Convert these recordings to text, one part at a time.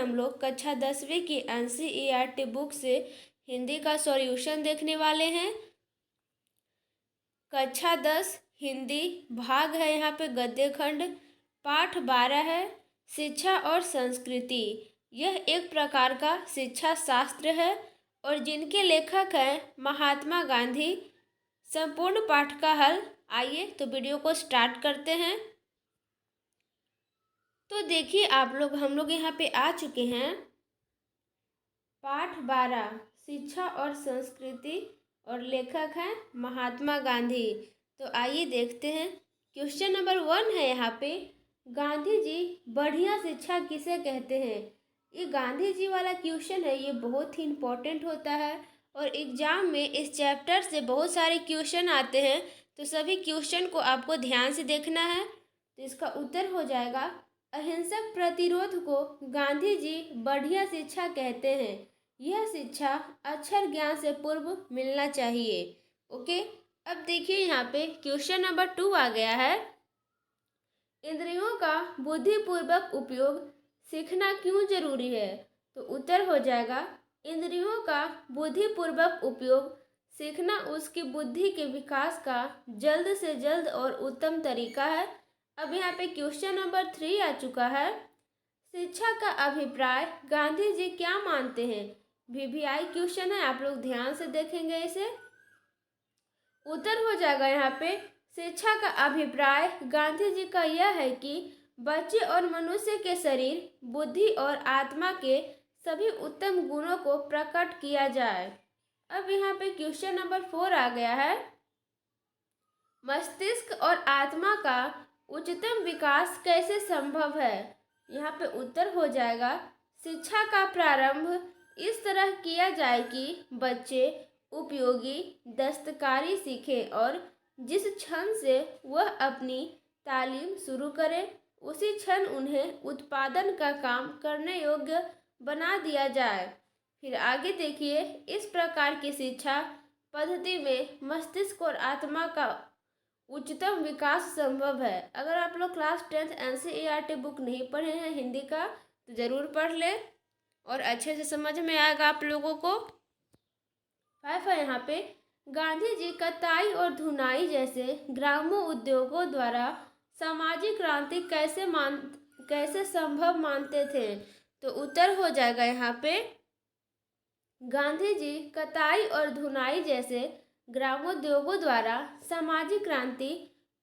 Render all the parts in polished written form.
हम लोग कक्षा 10वीं की एनसीईआरटी बुक से हिंदी का सॉल्यूशन देखने वाले हैं। कक्षा 10 हिंदी भाग है यहाँ पे गद्य खंड। पाठ 12 है शिक्षा और संस्कृति। यह एक प्रकार का शिक्षा शास्त्र है और जिनके लेखक हैं महात्मा गांधी। संपूर्ण पाठ का हल। आइए तो वीडियो को स्टार्ट करते हैं। तो देखिए हम लोग यहाँ पे आ चुके हैं। पाठ 12 शिक्षा और संस्कृति और लेखक हैं महात्मा गांधी। तो आइए देखते हैं। क्वेश्चन नंबर 1 है यहाँ पे, गांधी जी बढ़िया शिक्षा किसे कहते हैं। ये गांधी जी वाला क्वेश्चन है, ये बहुत ही इम्पोर्टेंट होता है और एग्जाम में इस चैप्टर से बहुत सारे क्वेश्चन आते हैं। तो सभी क्वेश्चन को आपको ध्यान से देखना है। तो इसका उत्तर हो जाएगा, अहिंसक प्रतिरोध को गांधी जी बढ़िया शिक्षा कहते हैं। यह शिक्षा अक्षर ज्ञान से पूर्व मिलना चाहिए। ओके, अब देखिए यहाँ पे क्वेश्चन नंबर 2 आ गया है। इंद्रियों का बुद्धिपूर्वक उपयोग सीखना क्यों जरूरी है। तो उत्तर हो जाएगा, इंद्रियों का बुद्धिपूर्वक उपयोग सीखना उसकी बुद्धि के विकास का जल्द से जल्द और उत्तम तरीका है। अब यहाँ पे क्वेश्चन नंबर 3 आ चुका है। शिक्षा का अभिप्राय गांधी जी क्या मानते हैं। वीवीआई क्वेश्चन है, आप लोग ध्यान से देखेंगे इसे। उत्तर हो जाएगा यहाँ पे, शिक्षा का अभिप्राय गांधी जी का यह है कि बच्चे और मनुष्य के शरीर, बुद्धि और आत्मा के सभी उत्तम गुणों को प्रकट किया जाए। अब यहाँ पे क्वेश्चन नंबर 4 आ गया है। मस्तिष्क और आत्मा का उच्चतम विकास कैसे संभव है। यहाँ पे उत्तर हो जाएगा, शिक्षा का प्रारंभ इस तरह किया जाए कि बच्चे उपयोगी दस्तकारी सीखें और जिस क्षण से वह अपनी तालीम शुरू करें उसी क्षण उन्हें उत्पादन का काम करने योग्य बना दिया जाए। फिर आगे देखिए, इस प्रकार की शिक्षा पद्धति में मस्तिष्क और आत्मा का उच्चतम विकास संभव है। अगर आप लोग क्लास 10 एनसीईआरटी बुक नहीं पढ़े हैं हिंदी का तो ज़रूर पढ़ लें और अच्छे से समझ में आएगा आप लोगों को। 5 है यहाँ पे, गांधी जी कताई और धुनाई जैसे ग्रामों उद्योगों द्वारा सामाजिक क्रांति कैसे संभव मानते थे। तो उत्तर हो जाएगा यहाँ पे, गांधी जी कताई और धुनाई जैसे ग्रामोद्योगों द्वारा सामाजिक क्रांति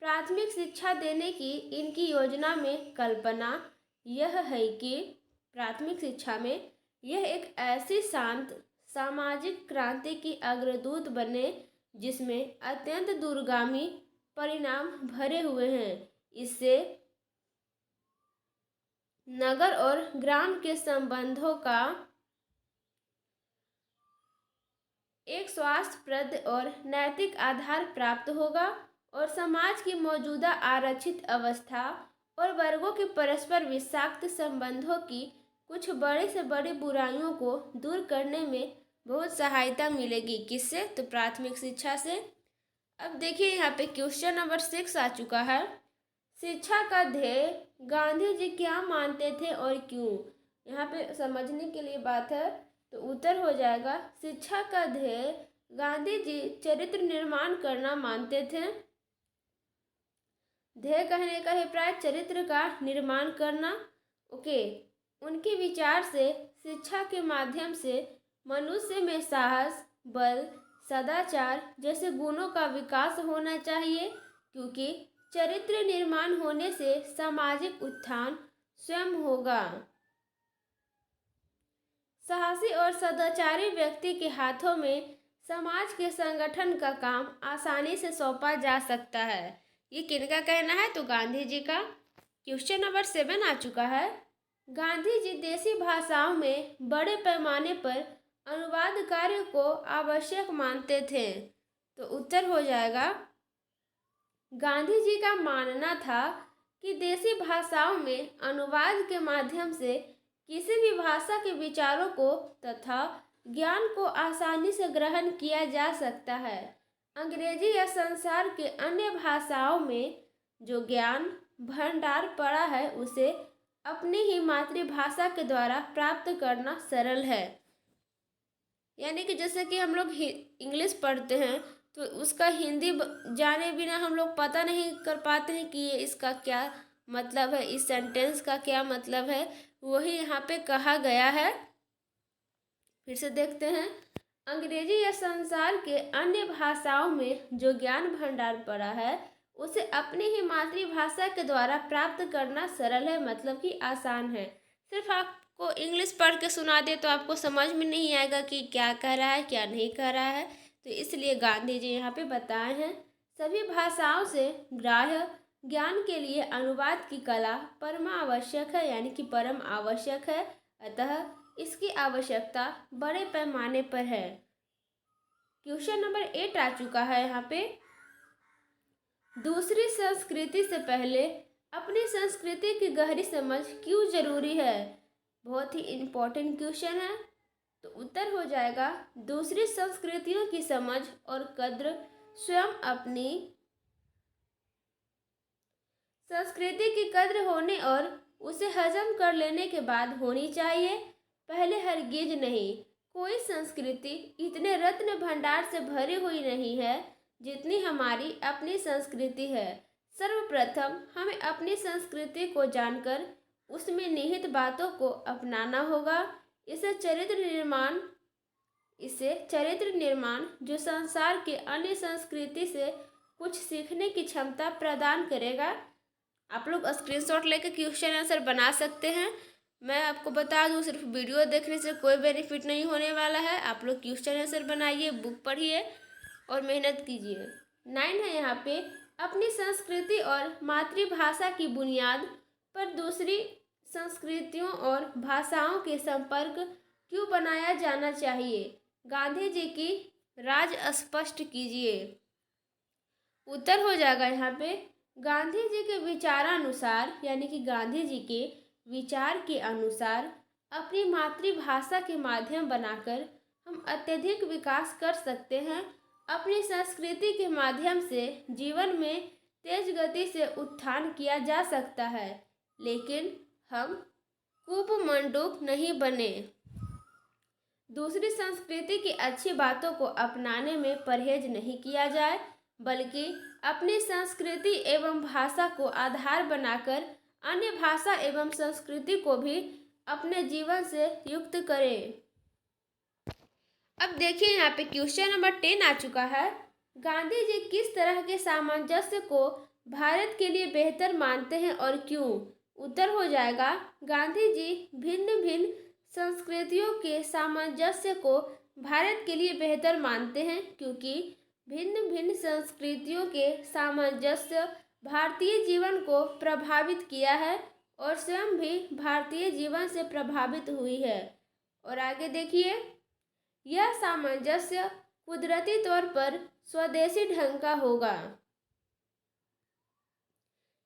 प्राथमिक शिक्षा देने की इनकी योजना में कल्पना यह है कि प्राथमिक शिक्षा में यह एक ऐसी शांत सामाजिक क्रांति की अग्रदूत बने जिसमें अत्यंत दूरगामी परिणाम भरे हुए हैं। इससे नगर और ग्राम के संबंधों का एक स्वास्थ्यप्रद और नैतिक आधार प्राप्त होगा और समाज की मौजूदा आरक्षित अवस्था और वर्गों के परस्पर विषाक्त संबंधों की कुछ बड़ी से बड़ी बुराइयों को दूर करने में बहुत सहायता मिलेगी। किससे? तो प्राथमिक शिक्षा से। अब देखिए यहाँ पे क्वेश्चन नंबर 6 आ चुका है। शिक्षा का ध्येय गांधी जी क्या मानते थे और क्यों। यहाँ पे समझने के लिए बात है। तो उत्तर हो जाएगा, शिक्षा का ध्येय गांधी जी चरित्र निर्माण करना मानते थे। ध्येय कहने का अभिप्राय चरित्र का निर्माण करना। ओके, उनके विचार से शिक्षा के माध्यम से मनुष्य में साहस, बल, सदाचार जैसे गुणों का विकास होना चाहिए, क्योंकि चरित्र निर्माण होने से सामाजिक उत्थान स्वयं होगा। साहसी और सदाचारी व्यक्ति के हाथों में समाज के संगठन का काम आसानी से सौंपा जा सकता है। ये किनका कहना है? तो गांधी जी का। क्वेश्चन नंबर 7 आ चुका है। गांधी जी देसी भाषाओं में बड़े पैमाने पर अनुवाद कार्य को आवश्यक मानते थे। तो उत्तर हो जाएगा, गांधी जी का मानना था कि देसी भाषाओं में अनुवाद के माध्यम से किसी भी भाषा के विचारों को तथा ज्ञान को आसानी से ग्रहण किया जा सकता है। अंग्रेजी या संसार के अन्य भाषाओं में जो ज्ञान भंडार पड़ा है उसे अपनी ही मातृभाषा के द्वारा प्राप्त करना सरल है। यानी कि जैसे कि हम लोग इंग्लिश पढ़ते हैं तो उसका हिंदी जाने बिना हम लोग पता नहीं कर पाते हैं कि ये इसका क्या मतलब है, इस सेंटेंस का क्या मतलब है। वही यहाँ पे कहा गया है। फिर से देखते हैं, अंग्रेजी या संसार के अन्य भाषाओं में जो ज्ञान भंडार पड़ा है उसे अपनी ही मातृभाषा के द्वारा प्राप्त करना सरल है, मतलब कि आसान है। सिर्फ आपको इंग्लिश पढ़ के सुना दे तो आपको समझ में नहीं आएगा कि क्या कह रहा है क्या नहीं कह रहा है। तो इसलिए गांधी जी यहाँ पे बताए हैं, सभी भाषाओं से ग्राह्य ज्ञान के लिए अनुवाद की कला परम आवश्यक है, यानी कि परम आवश्यक है। अतः इसकी आवश्यकता बड़े पैमाने पर है। क्वेश्चन नंबर 8 आ चुका है यहाँ पे, दूसरी संस्कृति से पहले अपनी संस्कृति की गहरी समझ क्यों जरूरी है। बहुत ही इम्पोर्टेंट क्वेश्चन है। तो उत्तर हो जाएगा, दूसरी संस्कृतियों की समझ और कद्र स्वयं अपनी संस्कृति की कद्र होने और उसे हजम कर लेने के बाद होनी चाहिए, पहले हरगिज नहीं। कोई संस्कृति इतने रत्न भंडार से भरी हुई नहीं है जितनी हमारी अपनी संस्कृति है। सर्वप्रथम हमें अपनी संस्कृति को जानकर उसमें निहित बातों को अपनाना होगा। इसे चरित्र निर्माण जो संसार के अन्य संस्कृति से कुछ सीखने की क्षमता प्रदान करेगा। आप लोग स्क्रीनशॉट लेकर क्वेश्चन आंसर बना सकते हैं। मैं आपको बता दूं, सिर्फ वीडियो देखने से कोई बेनिफिट नहीं होने वाला है। आप लोग क्वेश्चन आंसर बनाइए, बुक पढ़िए और मेहनत कीजिए। 9 है यहाँ पे, अपनी संस्कृति और मातृभाषा की बुनियाद पर दूसरी संस्कृतियों और भाषाओं के संपर्क क्यों बनाया जाना चाहिए। गांधी जी की राज स्पष्ट कीजिए। उत्तर हो जाएगा यहाँ पे, गांधी जी के विचारानुसार, यानी कि गांधी जी के विचार के अनुसार अपनी मातृभाषा के माध्यम बनाकर हम अत्यधिक विकास कर सकते हैं। अपनी संस्कृति के माध्यम से जीवन में तेज गति से उत्थान किया जा सकता है, लेकिन हम कूपमंडूक नहीं बने। दूसरी संस्कृति की अच्छी बातों को अपनाने में परहेज नहीं किया जाए, बल्कि अपनी संस्कृति एवं भाषा को आधार बनाकर अन्य भाषा एवं संस्कृति को भी अपने जीवन से युक्त करें। अब देखिए यहाँ पे क्वेश्चन नंबर 10 आ चुका है, गांधी जी किस तरह के सामंजस्य को भारत के लिए बेहतर मानते हैं और क्यों। उत्तर हो जाएगा, गांधी जी भिन्न भिन्न संस्कृतियों के सामंजस्य को भारत के लिए बेहतर मानते हैं, क्योंकि भिन्न भिन्न संस्कृतियों के सामंजस्य भारतीय जीवन को प्रभावित किया है और स्वयं भी भारतीय जीवन से प्रभावित हुई है। और आगे देखिए, यह सामंजस्य कुदरती तौर पर स्वदेशी ढंग का होगा,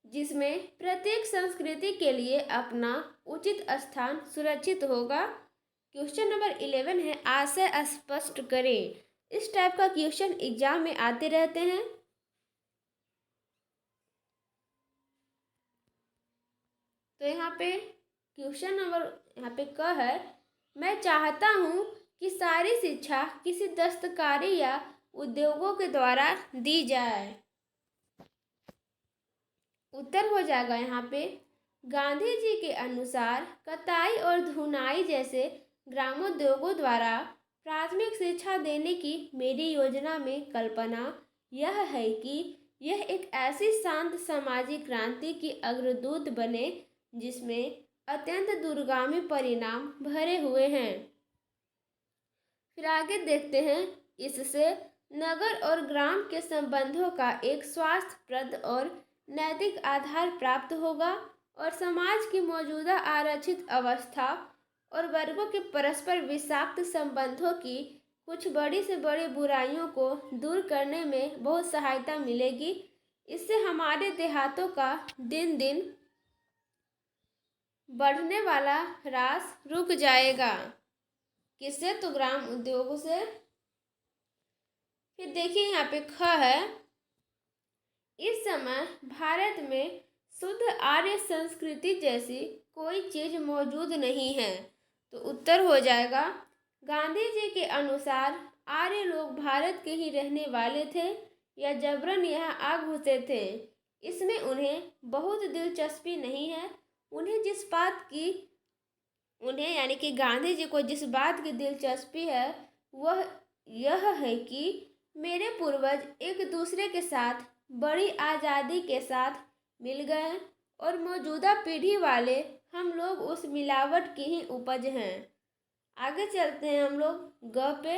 जिसमें प्रत्येक संस्कृति के लिए अपना उचित स्थान सुरक्षित होगा। क्वेश्चन नंबर 11 है, आशय स्पष्ट करें। इस टाइप का क्वेश्चन एग्जाम में आते रहते हैं। तो यहाँ पे क्वेश्चन नंबर यहाँ पे क है, मैं चाहता हूँ कि सारी शिक्षा किसी दस्तकारी या उद्योगों के द्वारा दी जाए। उत्तर हो जाएगा यहाँ पे, गांधी जी के अनुसार कताई और धुनाई जैसे ग्रामोद्योगों द्वारा प्राथमिक शिक्षा देने की मेरी योजना में कल्पना यह है कि यह एक ऐसी शांत सामाजिक क्रांति की अग्रदूत बने जिसमें अत्यंत दूरगामी परिणाम भरे हुए हैं। फिर आगे देखते हैं, इससे नगर और ग्राम के संबंधों का एक स्वास्थ्यप्रद और नैतिक आधार प्राप्त होगा और समाज की मौजूदा आरक्षित अवस्था और वर्गों के परस्पर विषाक्त संबंधों की कुछ बड़ी से बड़ी बुराइयों को दूर करने में बहुत सहायता मिलेगी। इससे हमारे देहातों का दिन दिन बढ़ने वाला ह्रास रुक जाएगा। किससे? तो ग्राम उद्योगों से। फिर देखिए यहाँ पे ख है, इस समय भारत में शुद्ध आर्य संस्कृति जैसी कोई चीज़ मौजूद नहीं है। तो उत्तर हो जाएगा गांधी जी के अनुसार आर्य लोग भारत के ही रहने वाले थे या जबरन यहाँ आ घुसे थे। इसमें उन्हें बहुत दिलचस्पी नहीं है। उन्हें यानी कि गांधी जी को जिस बात की दिलचस्पी है वह यह है कि मेरे पूर्वज एक दूसरे के साथ बड़ी आज़ादी के साथ मिल गए और मौजूदा पीढ़ी वाले हम लोग उस मिलावट की ही उपज हैं। आगे चलते हैं हम लोग ग पे।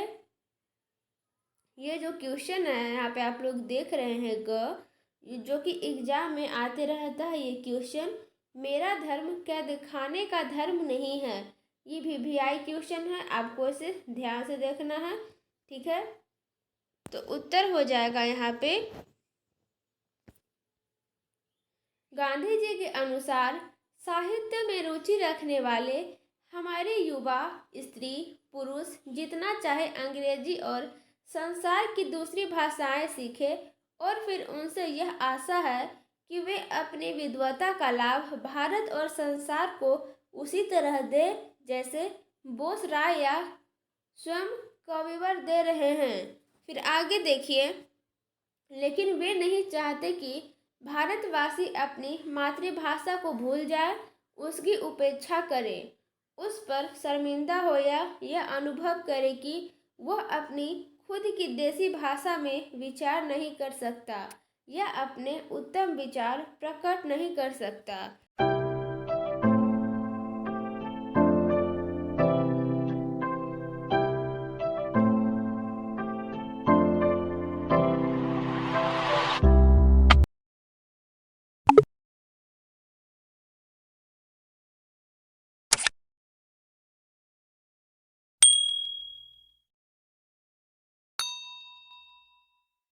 ये जो क्वेश्चन है यहाँ पे आप लोग देख रहे हैं ग, जो कि एग्जाम में आते रहता है। ये क्वेश्चन मेरा धर्म कैद खाने का धर्म नहीं है। ये वीवीआई क्वेश्चन है, आपको इसे ध्यान से देखना है, ठीक है। तो उत्तर हो जाएगा यहाँ पे गांधी जी के अनुसार साहित्य में रुचि रखने वाले हमारे युवा स्त्री पुरुष जितना चाहे अंग्रेजी और संसार की दूसरी भाषाएं सीखे और फिर उनसे यह आशा है कि वे अपनी विद्वता का लाभ भारत और संसार को उसी तरह दे जैसे बोस राय या स्वयं कविवर दे रहे हैं। फिर आगे देखिए, लेकिन वे नहीं चाहते कि भारतवासी अपनी मातृभाषा को भूल जाए, उसकी उपेक्षा करे, उस पर शर्मिंदा हो या यह अनुभव करे कि वह अपनी खुद की देसी भाषा में विचार नहीं कर सकता या अपने उत्तम विचार प्रकट नहीं कर सकता।